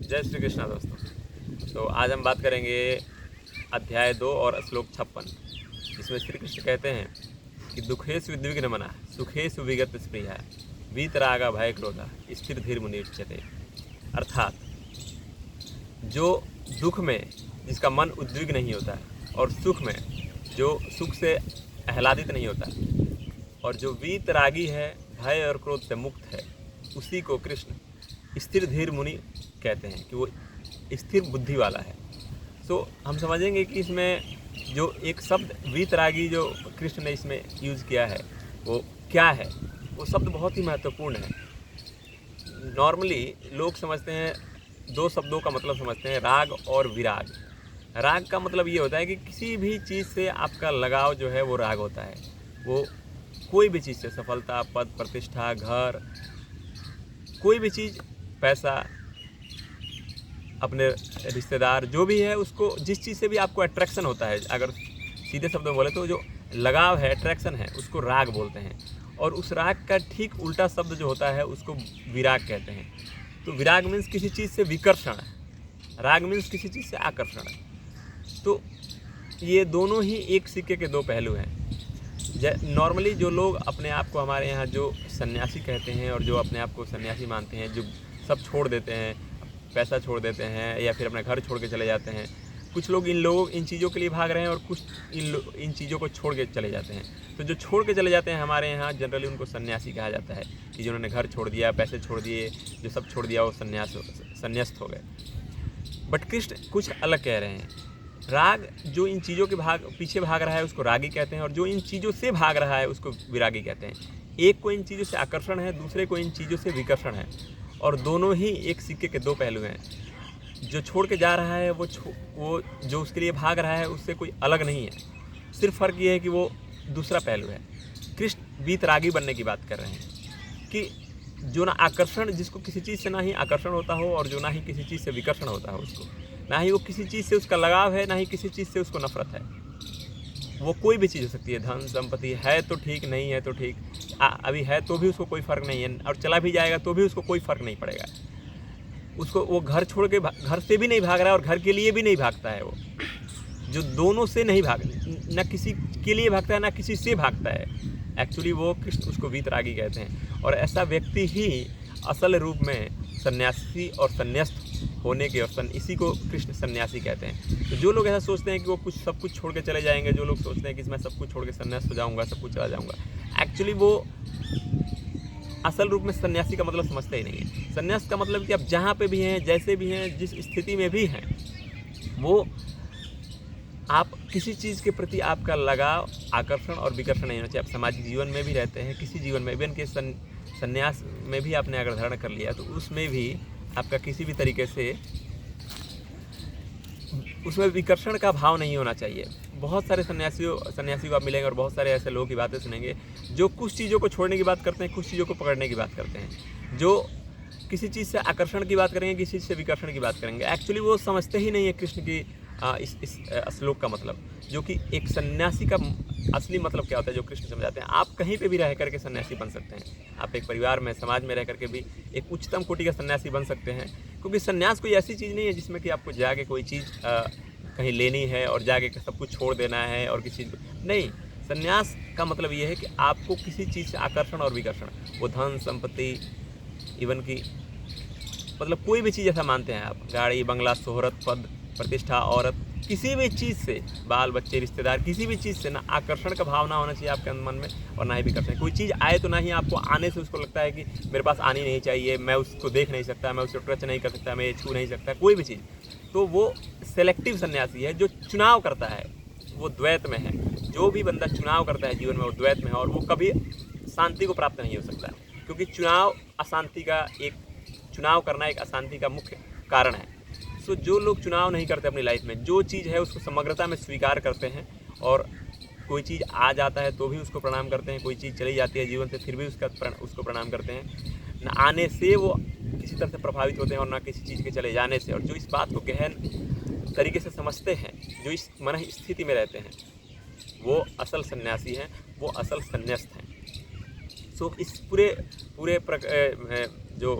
जय श्री कृष्णा दोस्तों। तो आज हम बात करेंगे अध्याय 2 और श्लोक 56, जिसमें श्री कृष्ण कहते हैं कि दुखेषु विद्विग्न मना सुखेषु विगत स्पृहा वीतरागा भय क्रोधा स्थिर धीर मुनिर्चते। अर्थात जो दुख में जिसका मन उद्विग्न नहीं होता है और सुख में जो सुख से आह्लादित नहीं होता और जो वीतरागी है, भय और क्रोध से मुक्त है, उसी को कृष्ण स्थिर धीर मुनि कहते हैं कि वो स्थिर बुद्धि वाला है। तो हम समझेंगे कि इसमें जो एक शब्द वीतरागी जो कृष्ण ने इसमें यूज़ किया है वो क्या है। वो शब्द बहुत ही महत्वपूर्ण है। नॉर्मली लोग समझते हैं, दो शब्दों का मतलब समझते हैं, राग और विराग। राग का मतलब ये होता है कि किसी भी चीज़ से आपका लगाव जो है वो राग होता है। वो कोई भी चीज़ से, सफलता, पद, प्रतिष्ठा, घर, कोई भी चीज़, पैसा, अपने रिश्तेदार, जो भी है, उसको जिस चीज़ से भी आपको अट्रैक्शन होता है, अगर सीधे शब्द में बोले तो जो लगाव है, अट्रैक्शन है, उसको राग बोलते हैं। और उस राग का ठीक उल्टा शब्द जो होता है उसको विराग कहते हैं। तो विराग मीन्स किसी चीज़ से विकर्षण है, राग मीन्स किसी चीज़ से आकर्षण है। तो ये दोनों ही एक सिक्के के दो पहलू हैं। नॉर्मली जो लोग अपने आप को हमारे यहाँ जो सन्यासी कहते हैं और जो अपने आप को सन्यासी मानते हैं, जो सब छोड़ देते हैं, पैसा छोड़ देते हैं या फिर अपना घर छोड़ के चले जाते हैं, कुछ लोग इन चीज़ों के लिए भाग रहे हैं और कुछ इन चीज़ों को छोड़ के चले जाते हैं। तो जो छोड़ के चले जाते हैं हमारे यहाँ जनरली उनको सन्यासी कहा जाता है, कि जिन्होंने घर छोड़ दिया, पैसे छोड़ दिए, जो सब छोड़ दिया, वो संन्यास्त हो गए। बट कृष्ण कुछ अलग कह रहे हैं। राग जो इन चीज़ों के पीछे भाग रहा है उसको रागी कहते हैं, और जो इन चीज़ों से भाग रहा है उसको विरागी कहते हैं। एक को इन चीज़ों से आकर्षण है, दूसरे को इन चीज़ों से विकर्षण है, और दोनों ही एक सिक्के के दो पहलू हैं। जो छोड़ के जा रहा है वो जो उसके लिए भाग रहा है उससे कोई अलग नहीं है, सिर्फ फ़र्क ये है कि वो दूसरा पहलू है। कृष्ण वीतरागी बनने की बात कर रहे हैं कि जो ना आकर्षण, जिसको किसी चीज़ से ना ही आकर्षण होता हो और जो ना ही किसी चीज़ से विकर्षण होता हो, उसको ना ही वो किसी चीज़ से उसका लगाव है, ना ही किसी चीज़ से उसको नफरत है। वो कोई भी चीज़ हो सकती है, धन संपत्ति है तो ठीक, नहीं है तो ठीक, अभी है तो भी उसको कोई फ़र्क नहीं है, और चला भी जाएगा तो भी उसको कोई फ़र्क नहीं पड़ेगा। उसको वो घर छोड़ के घर से भी नहीं भाग रहा है और घर के लिए भी नहीं भागता है। वो जो दोनों से नहीं ना किसी के लिए भागता है ना किसी से भागता है, एक्चुअली वो कृष्ण उसको वीतरागी कहते हैं। और ऐसा व्यक्ति ही असल रूप में सन्यासी और संन्यास्त होने के, और इसी को कृष्ण सन्यासी कहते हैं। तो जो लोग ऐसा सोचते हैं कि वो सब कुछ छोड़ के चले जाएंगे, जो लोग सोचते हैं कि मैं सब कुछ छोड़ के सन्यास्त हो जाऊंगा, सब कुछ चला जाऊंगा, एक्चुअली वो असल रूप में सन्यासी का मतलब समझते ही नहीं है। सन्यास का मतलब कि आप जहाँ पे भी हैं, जैसे भी हैं, जिस स्थिति में भी हैं, वो आप किसी चीज़ के प्रति आपका लगाव, आकर्षण और विकर्षण नहीं होना चाहिए। आप सामाजिक जीवन में भी रहते हैं, किसी जीवन में, इवन के संन्यास में भी आपने अगर धारण कर लिया तो उसमें भी आपका किसी भी तरीके से उसमें विकर्षण का भाव नहीं होना चाहिए। बहुत सारे सन्यासी को आप मिलेंगे और बहुत सारे ऐसे लोगों की बातें सुनेंगे जो कुछ चीज़ों को छोड़ने की बात करते हैं, कुछ चीज़ों को पकड़ने की बात करते हैं, जो किसी चीज़ से आकर्षण की बात करेंगे, किसी चीज़ से विकर्षण की बात करेंगे। एक्चुअली वो समझते ही नहीं है कृष्ण की इस श्लोक का मतलब, जो कि एक सन्यासी का असली मतलब क्या होता है, जो कृष्ण समझाते हैं। आप कहीं पे भी रह करके सन्यासी बन सकते हैं। आप एक परिवार में, समाज में रह करके भी एक उच्चतम कोटि का सन्यासी बन सकते हैं, क्योंकि सन्यास कोई ऐसी चीज़ नहीं है जिसमें कि आपको जाके कोई चीज़ कहीं लेनी है और जाके सब कुछ छोड़ देना है और किसी नहीं। सन्यास का मतलब ये है कि आपको किसी चीज़ से आकर्षण और विकर्षण, वो धन संपत्ति, इवन की मतलब कोई भी चीज़ ऐसा मानते हैं आप, गाड़ी, बंगला, शोहरत, पद, प्रतिष्ठा, औरत, किसी भी चीज़ से, बाल बच्चे, रिश्तेदार, किसी भी चीज़ से ना आकर्षण का भाव ना होना चाहिए आपके मन में, और ना ही विकर्षण। कोई चीज़ आए तो ना ही आपको आने से उसको लगता है कि मेरे पास आनी नहीं चाहिए, मैं उसको देख नहीं सकता, मैं उसको टच नहीं कर सकता, मैं ये छू नहीं सकता, कोई भी चीज़। तो वो सेलेक्टिव सन्यासी है, जो चुनाव करता है, वो द्वैत में है। जो भी बंदा चुनाव करता है जीवन में, वो द्वैत में है, और वो कभी शांति को प्राप्त नहीं हो सकता, क्योंकि चुनाव करना एक अशांति का मुख्य कारण है। सो जो लोग चुनाव नहीं करते अपनी लाइफ में, जो चीज़ है उसको समग्रता में स्वीकार करते हैं, और कोई चीज़ आ जाता है तो भी उसको प्रणाम करते हैं, कोई चीज़ चली जाती है जीवन से फिर भी उसको प्रणाम करते हैं। न आने से वो किसी तरह से प्रभावित होते हैं और ना किसी चीज़ के चले जाने से। और जो इस बात को गहन तरीके से समझते हैं, जो इस मन स्थिति में रहते हैं, वो असल सन्यासी हैं, वो असल संन्यास्त हैं। सो इस पूरे पूरे जो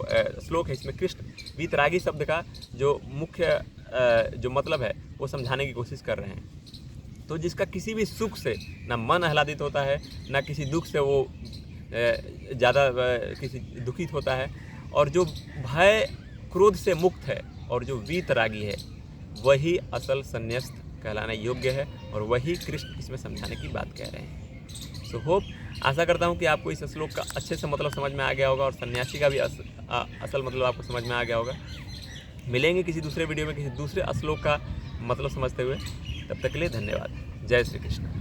श्लोक है इसमें कृष्ण वीतरागी शब्द का जो मुख्य जो मतलब है वो समझाने की कोशिश कर रहे हैं। तो जिसका किसी भी सुख से ना मन आह्लादित होता है, ना किसी दुख से वो ज़्यादा किसी दुखित होता है, और जो भय क्रोध से मुक्त है और जो वीतरागी है वही असल संन्यास्त कहलाने योग्य है, और वही कृष्ण इसमें समझाने की बात कह रहे हैं। सो होप, आशा करता हूँ कि आपको इस श्लोक का अच्छे से मतलब समझ में आ गया होगा और सन्यासी का भी असल मतलब आपको समझ में आ गया होगा। मिलेंगे किसी दूसरे वीडियो में किसी दूसरे श्लोक का मतलब समझते हुए, तब तक के लिए धन्यवाद। जय श्री कृष्ण।